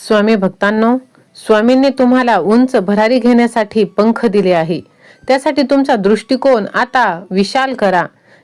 स्वामी भक्तांनो, स्वामींनी तुम्हाला उंच भरारी घेण्यासाठी पंख दिले आहे. त्यासाठी तुमचा दृष्टिकोन आता विशाल करा.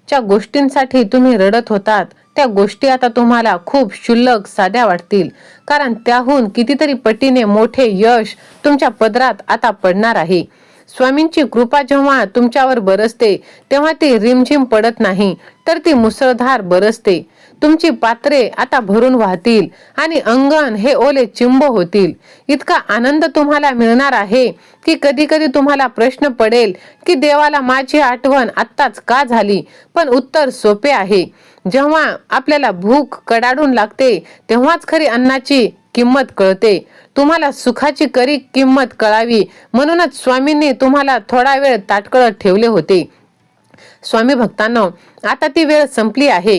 ज्या गोष्टींसाठी तुम्ही रडत होतात त्या गोष्टी आता तुम्हाला खूप क्षुल्लक साध्या वाटतील, कारण त्याहून कितीतरी पटीने मोठे यश तुमच्या पदरात आता पडणार आहे. स्वामींची कृपा जेव्हा तुमच्यावर बरसते तेव्हा ती रिमझिम पडत नाही, तर ती मुसळधार बरसते. तुमची पात्रे आता भरून वाहतील आणि अंगण हे ओले चिंब होतील. इतका आनंद तुम्हाला मिळणार आहे की कधी कधी तुम्हाला प्रश्न पडेल की देवाला माझी आठवण आत्ताच का झाली. पण उत्तर सोपे आहे. जेव्हा आपल्याला भूक कडाडून लागते तेव्हाच खरी अन्नाची किंमत कळते. तुम्हाला सुखाची खरी किंमत कळावी म्हणूनच स्वामींनी तुम्हाला थोडा वेळ ताटकळत ठेवले होते. स्वामी भक्तांनो, आता ती वेळ संपली आहे.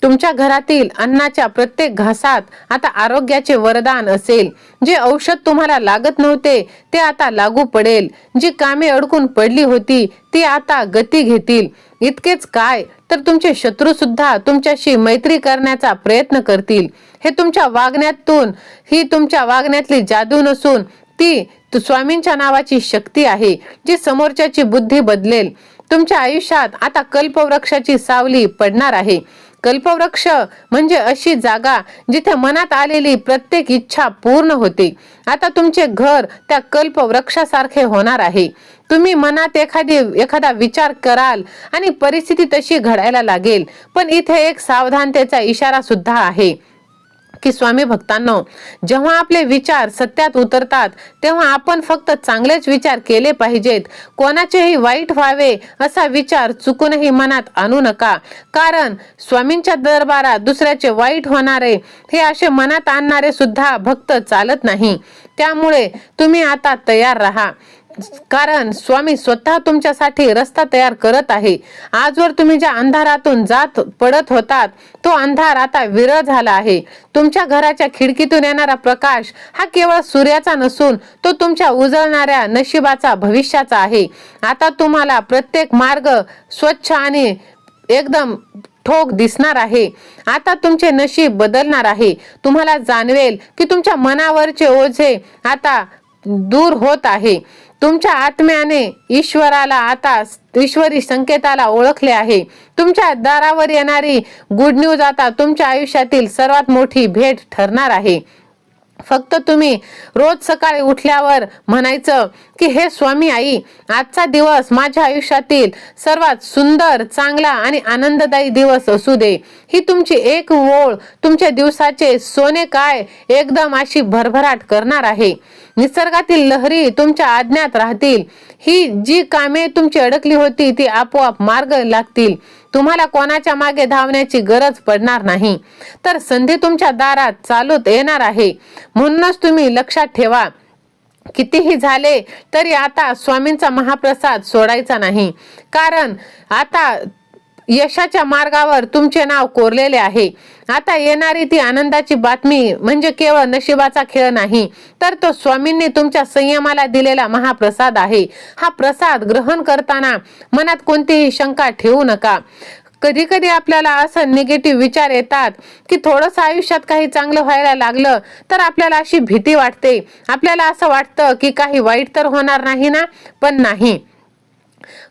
तुमच्या घरातील अन्नाच्या प्रत्येक घासात आता आरोग्याचे वरदान असेल. जे औषध तुम्हाला लागत नव्हते ते आता लागू पडेल. जी कामे अडकून पडली होती ती आता गती घेतील. इतकेच काय, तर तुमचे शत्रू सुद्धा तुमच्याशी मैत्री करण्याचा प्रयत्न करतील. हे तुमच्या वागण्यातून ही तुमच्या वागण्यातली जादू नसून ती स्वामींच्या नावाची शक्ती आहे, जी समोरच्याची बुद्धी बदलेल. तुमच्या आयुष्यात आता कल्पवृक्षाची सावली पडणार आहे. कल्पवृक्ष म्हणजे अशी जागा जिथे मनात आलेली प्रत्येक इच्छा पूर्ण होते. आता तुमचे घर त्या कल्पवृक्षासारखे होणार आहे. तुम्ही मनात एखादा विचार कराल आणि परिस्थिती तशी घडायला लागेल. पण इथे एक सावधानतेचा इशारा सुद्धा आहे की स्वामी भक्तांनो, जेव्हा आपले विचार सत्यात उतरतात तेव्हा आपण फक्त चांगलेच विचार केले पाहिजेत. कोणाचेही वाईट व्हावे असा विचार चुकूनही मनात आणू नका, कारण स्वामींच्या दरबारात दुसऱ्याचे वाईट होणारे हे असे मनात आणणारे सुद्धा भक्त चालत नाही. त्यामुळे तुम्ही आता तयार राहा, कारण स्वामी स्वतः तुमच्यासाठी रस्ता तयार करत आहे. आजवर तुम्ही ज्या अंधारातून जात पडत होतात तो अंधार आता विरळ झाला आहे. तुमच्या घराच्या खिडकीतून येणारा प्रकाश हा केवळ सूर्याचा नसून तो तुमच्या उजळणाऱ्या नशिबाचा, भविष्याचा आहे. आता तुम्हाला प्रत्येक मार्ग स्वच्छ आणि एकदम ठोक दिसणार आहे. आता तुमचे नशीब बदलणार आहे. तुम्हाला जाणवेल की तुमच्या मनावरचे ओझे आता दूर होत आहे. तुमच्या आत्म्याने ईश्वरी संकेताला ओळखले आहे. तुमच्या दारावर येणारी गुड न्यूज आता तुमच्या आयुष्यातील सर्वात मोठी भेट ठरणार आहे. फक्त तुम्ही रोज सकाळी उठल्यावर म्हणायचं की हे स्वामी आई, आजचा दिवस माझ्या आयुष्यातील सर्वात सुंदर, चांगला आणि आनंददायी दिवस असू दे. ही तुमची एक ओळ तुमच्या दिवसाचे सोने काय एकदम अशी भरभराट करणार आहे. निसर्गातील लहरी तुमच्या आज्ञात राहतील. ही जी कामे तुमची अडकली होती ती आपोआप मार्ग लागतील. तुम्हाला कोणाच्या मागे धावण्याची गरज पडणार नाही, तर संधी तुमच्या दारात चालूत येणार आहे. म्हणूनच तुम्ही लक्षात ठेवा, कितीही झाले तरी आता स्वामींचा महाप्रसाद सोडायचा नाही, कारण आता यशाच्या मार्गावर तुमचे नाव कोरलेले आहे. आता येणारी ती आनंदाची बातमी म्हणजे केवळ नशिबाचा खेळ नाही, तर तो स्वामींनी तुमच्या संयमाला दिलेला महाप्रसाद आहे. हा प्रसाद ग्रहण करताना मनात कोणतीही शंका ठेवू नका. कधी कधी आपल्याला असं निगेटिव्ह विचार येतात की थोडंसं आयुष्यात काही चांगलं व्हायला लागलं तर आपल्याला अशी भीती वाटते. आपल्याला असं वाटतं की काही वाईट तर होणार नाही ना. पण नाही,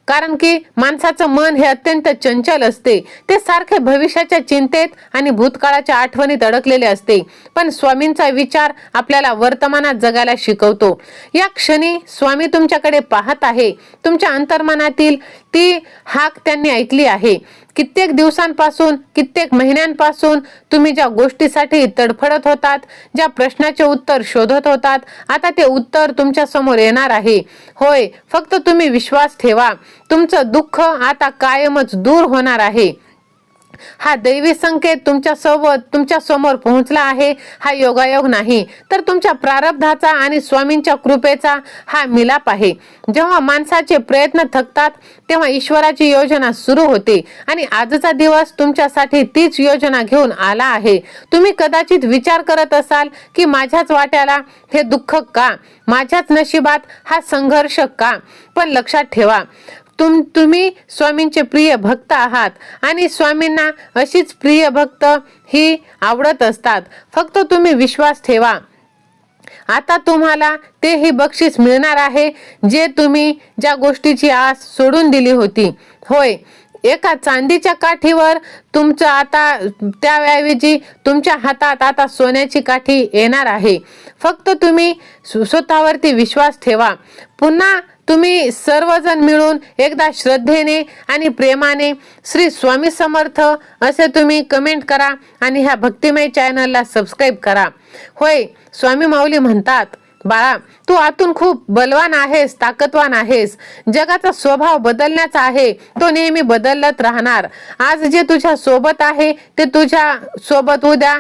कारण की माणसाचं मन हे अत्यंत चंचल असते. ते सारखे भविष्याच्या चिंतेत आणि भूतकाळाच्या आठवणीत अडकलेले असते. पण स्वामींचा विचार आपल्याला वर्तमानात जगायला शिकवतो. या क्षणी स्वामी तुमच्याकडे पाहत आहे. तुमच्या अंतर्मनातील ती हाक त्यांनी ऐकली आहे. कित्येक दिवसांपासून, कित्येक महिन्यांपासून तुम्ही ज्या गोष्टीसाठी तडफडत होतात, ज्या प्रश्नाचे उत्तर शोधत होतात, आता ते उत्तर तुमच्या समोर येणार आहे. होय, फक्त तुम्ही विश्वास ठेवा. तुमचं दुःख आता कायमच दूर होणार आहे. हा दैवी संकेत तुमच्या समोर पोहोचला आहे. हा योगायोग नाही, तर तुमच्या प्रारब्धाचा आणि स्वामींच्या कृपेचा हा मिलाप आहे. जेव्हा माणसाचे प्रयत्न थकतात तेव्हा ईश्वराची योजना सुरू होते आणि आजचा दिवस तुमच्यासाठी तीच योजना घेऊन आला आहे. तुम्ही कदाचित विचार करत असाल की माझ्याच वाट्याला हे दुःख का, माझ्याच नशिबात हा संघर्ष का. पण लक्षात ठेवा, तुम्ही स्वामींचे प्रिय भक्त आहात आणि स्वामींना अशीच प्रिय भक्त ही आवडत असतात. फक्त तुम्ही विश्वास ठेवा. आता तुम्हाला तेही बक्षीस मिळणार आहे जे तुम्ही ज्या गोष्टीची आस सोडून दिली होती. होय, एका चांदीच्या काठीवर तुमचं आता त्याऐवजी तुमच्या हातात आता सोन्याची काठी येणार आहे. फक्त तुम्ही स्वतःवरती विश्वास ठेवा. पुन्हा तुम्ही सर्वजण मिळून एकदा श्रद्धेने आणि प्रेमाने श्री स्वामी समर्थ असे तुम्ही कमेंट करा आणि ह्या भक्तिमय चॅनलला सबस्क्राईब करा. होय, स्वामी माऊली म्हणतात, बाळा, तू आतून खूप बलवान आहेस, ताकदवान आहेस. जगाचा स्वभाव बदलण्याचा आहे, तो नेहमी बदलत राहणार. आज जे तुझ्या सोबत आहे ते तुझ्या सोबत उद्या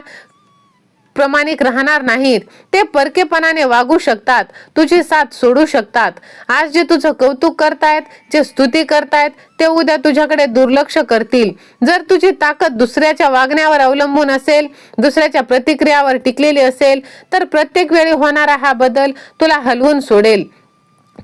प्रामाणिक राहणार नाहीत. ते परकेपणाने वागू शकतात, तुझी साथ सोडू शकतात. आज जे तुझं कौतुक करतायत, जे स्तुती करतायत, ते उद्या तुझ्याकडे दुर्लक्ष करतील. जर तुझी ताकद दुसऱ्याच्या वागण्यावर अवलंबून असेल, दुसऱ्याच्या प्रतिक्रियावर टिकलेली असेल, तर प्रत्येक वेळी होणारा हा बदल तुला हलवून सोडेल,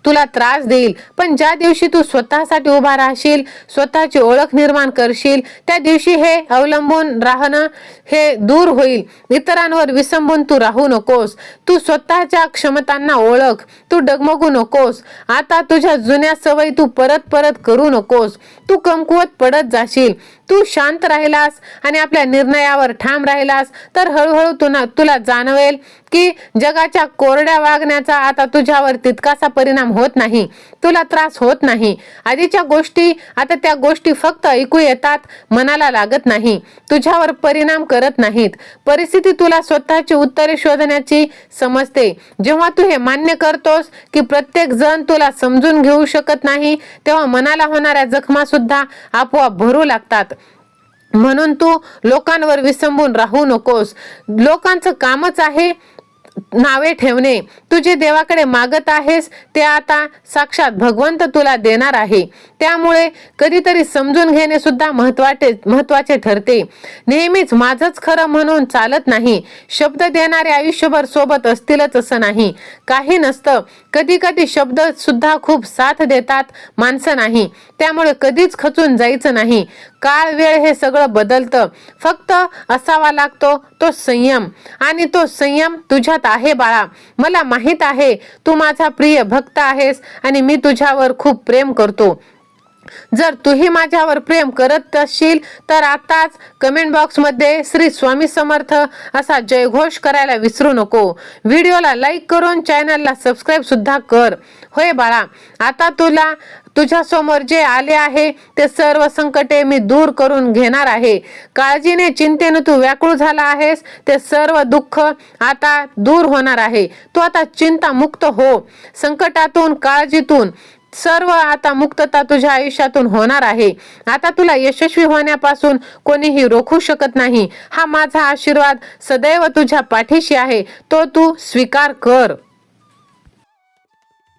तुला त्रास देईल. पण ज्या दिवशी तू स्वतःसाठी उभा राहशील, स्वतःची ओळख निर्माण करशील, त्या दिवशी हे अवलंबून राहणं हे दूर होईल. इतरांवर विसंबून तू राहू नकोस. तू स्वतःच्या क्षमतांना ओळख. तू डगमगू नकोस. आता तुझ्या जुन्या सवयी तू परत परत करू नकोस. तू कमकुवत पडत जाशील. तू शांत राहिलास आणि आपल्या निर्णयावर ठाम राहिलास तर हळूहळू तुला जाणवेल की जगाच्या कोरड्या वागण्याचा आता तुझ्यावर तितकासा परिणाम होत नाही, तुला त्रास होत नाही. आधीच्या गोष्टी आता त्या गोष्टी फक्त ऐकू येतात, मनाला लागत नाही, तुझ्यावर परिणाम करत नाहीत. परिस्थिती तुला स्वतःची उत्तरे शोधण्याची समजते. जेव्हा तू हे मान्य करतोस की प्रत्येक जण तुला समजून घेऊ शकत नाही, तेव्हा मनाला होणाऱ्या जखमा सुद्धा आपोआप भरू लागतात. म्हणून तू लोकांवर विसंबून राहू नकोस. लोकांचं कामच आहे नावे ठेवणे. तू जे देवाकडे मागत आहेस ते आता साक्षात भगवंत तुला देणार आहे. त्यामुळे कधीतरी समजून घेणे सुद्धा महत्वाचे ठरते. नेहमीच माझंच खरं म्हणून चालत नाही. शब्द देणारे आयुष्यभर सोबत असतीलच असं नाही. काही नसतं. कधी कधी शब्द सुद्धा खूप साथ देतात, माणसं नाही. त्यामुळे कधीच खचून जायचं नाही. काळ वेळ हे सगळं बदलतं. फक्त असावा लागतो तो संयम. आणि तो संयम तुझ्यात आहे बाळा. मला माहित आहे तू माझा प्रिय भक्त आहेस आणि मी तुझ्यावर खूप प्रेम करतो. जर तूही माझ्यावर प्रेम करत असशील तर आताच कमेंट बॉक्स मध्ये श्री स्वामी समर्थ असा जयघोष करायला विसरू नको. व्हिडिओला लाईक करून चॅनलला सबस्क्राईब सुद्धा कर. होय बाळा, आता तुझ्या समोर जे आले आहे ते सर्व संकटे मी दूर करून घेणार आहे. काळजीने चिंतेने तू व्याकुळ झाला आहेस, ते सर्व दुःख आता दूर होणार आहे. तू आता चिंता मुक्त हो. संकटातून, काळजीतून सर्व आता मुक्तता तुझ्या आयुष्यातून होणार आहे. आता तुला यशस्वी होण्यापासून कोणीही रोखू शकत नाही. हा माझा आशीर्वाद सदैव तुझ्या पाठीशी आहे, तो तू स्वीकार कर.